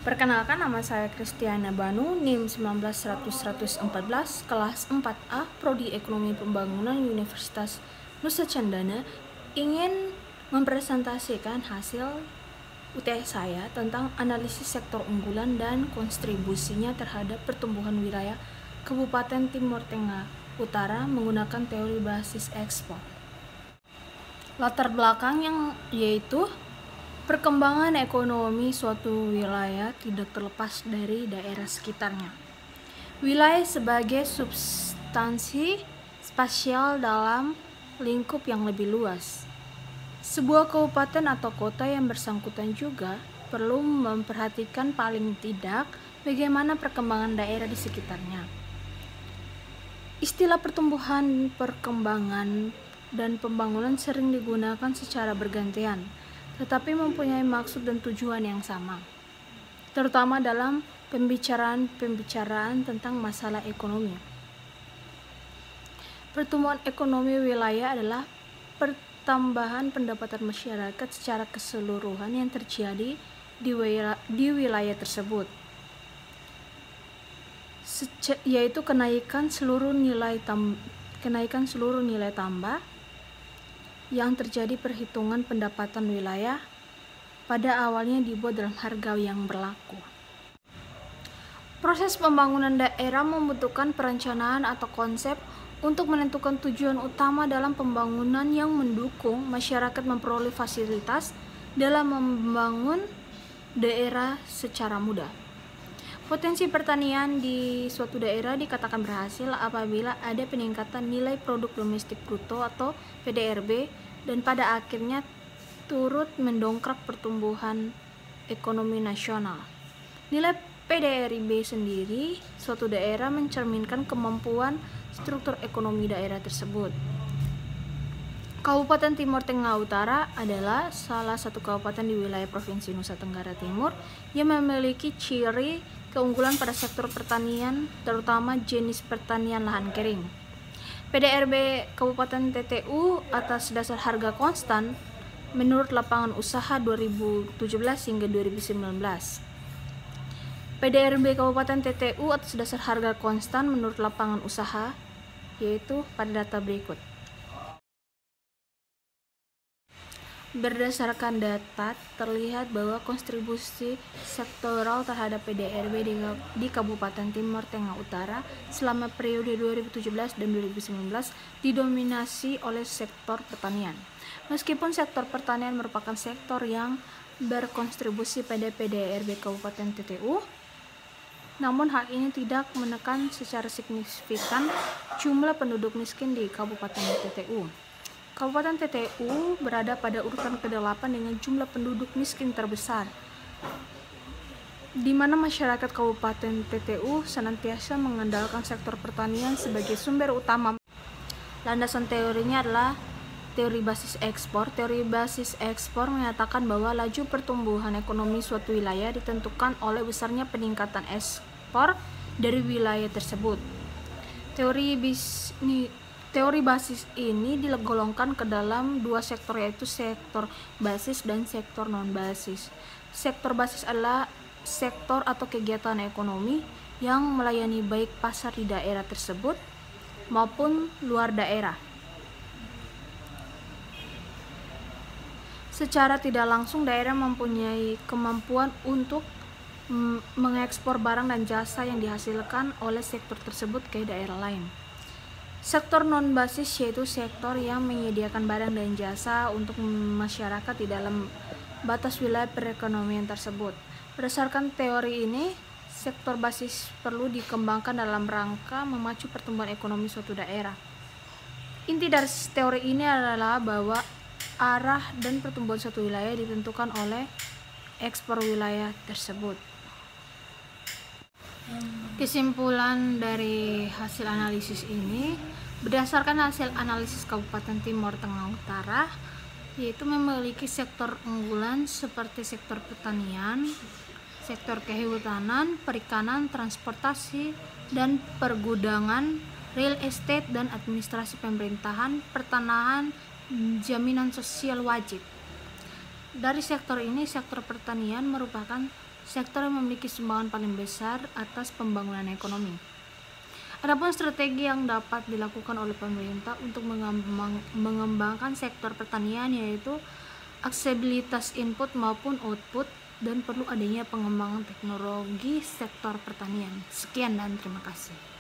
Perkenalkan, nama saya Kristiana Banu, NIM 1910014, kelas 4A, Prodi Ekonomi Pembangunan Universitas Nusa Cendana, ingin mempresentasikan hasil UTS saya tentang analisis sektor unggulan dan kontribusinya terhadap pertumbuhan wilayah Kabupaten Timur Tengah Utara menggunakan teori basis ekspor. Latar belakang yaitu perkembangan ekonomi suatu wilayah tidak terlepas dari daerah sekitarnya. Wilayah sebagai substansi spasial dalam lingkup yang lebih luas. Sebuah kabupaten atau kota yang bersangkutan juga perlu memperhatikan paling tidak bagaimana perkembangan daerah di sekitarnya. Istilah pertumbuhan, perkembangan, dan pembangunan sering digunakan secara bergantian, tetapi mempunyai maksud dan tujuan yang sama, terutama dalam pembicaraan tentang masalah ekonomi. Pertumbuhan ekonomi wilayah adalah pertambahan pendapatan masyarakat secara keseluruhan yang terjadi di wilayah tersebut, yaitu kenaikan seluruh nilai tambah yang terjadi. Perhitungan pendapatan wilayah pada awalnya dibuat dalam harga yang berlaku. Proses pembangunan daerah membutuhkan perencanaan atau konsep untuk menentukan tujuan utama dalam pembangunan yang mendukung masyarakat memperoleh fasilitas dalam membangun daerah secara mudah. Potensi pertanian di suatu daerah dikatakan berhasil apabila ada peningkatan nilai produk domestik bruto atau PDRB, dan pada akhirnya turut mendongkrak pertumbuhan ekonomi nasional. Nilai PDRB sendiri suatu daerah mencerminkan kemampuan struktur ekonomi daerah tersebut. Kabupaten Timur Tengah Utara adalah salah satu kabupaten di wilayah Provinsi Nusa Tenggara Timur yang memiliki ciri keunggulan pada sektor pertanian, terutama jenis pertanian lahan kering. PDRB Kabupaten TTU atas dasar harga konstan menurut lapangan usaha 2017 hingga 2019. PDRB Kabupaten TTU atas dasar harga konstan menurut lapangan usaha yaitu pada data berikut. Berdasarkan data, terlihat bahwa kontribusi sektoral terhadap PDRB di Kabupaten Timur Tengah Utara selama periode 2017 dan 2019 didominasi oleh sektor pertanian. Meskipun sektor pertanian merupakan sektor yang berkontribusi pada PDRB Kabupaten TTU, namun hal ini tidak menekan secara signifikan jumlah penduduk miskin di Kabupaten TTU. Kabupaten TTU berada pada urutan ke-8 dengan jumlah penduduk miskin terbesar, di mana masyarakat Kabupaten TTU senantiasa mengandalkan sektor pertanian sebagai sumber utama. Landasan teorinya adalah teori basis ekspor. Teori basis ekspor menyatakan bahwa laju pertumbuhan ekonomi suatu wilayah ditentukan oleh besarnya peningkatan ekspor dari wilayah tersebut. Teori basis ini digolongkan ke dalam dua sektor, yaitu sektor basis dan sektor non-basis. Sektor basis adalah sektor atau kegiatan ekonomi yang melayani baik pasar di daerah tersebut maupun luar daerah. Secara tidak langsung, daerah mempunyai kemampuan untuk mengekspor barang dan jasa yang dihasilkan oleh sektor tersebut ke daerah lain. Sektor non-basis yaitu sektor yang menyediakan barang dan jasa untuk masyarakat di dalam batas wilayah perekonomian tersebut. Berdasarkan teori ini, sektor basis perlu dikembangkan dalam rangka memacu pertumbuhan ekonomi suatu daerah. Inti dari teori ini adalah bahwa arah dan pertumbuhan suatu wilayah ditentukan oleh ekspor wilayah tersebut. Kesimpulan dari hasil analisis ini, berdasarkan hasil analisis Kabupaten Timur Tengah Utara, yaitu memiliki sektor unggulan seperti sektor pertanian, sektor kehutanan, perikanan, transportasi dan pergudangan, real estate dan administrasi pemerintahan, pertanahan, jaminan sosial wajib. Dari sektor ini, sektor pertanian merupakan sektor yang memiliki sumbangan paling besar atas pembangunan ekonomi. Adapun strategi yang dapat dilakukan oleh pemerintah untuk mengembangkan sektor pertanian yaitu aksesibilitas input maupun output dan perlu adanya pengembangan teknologi sektor pertanian. Sekian dan terima kasih.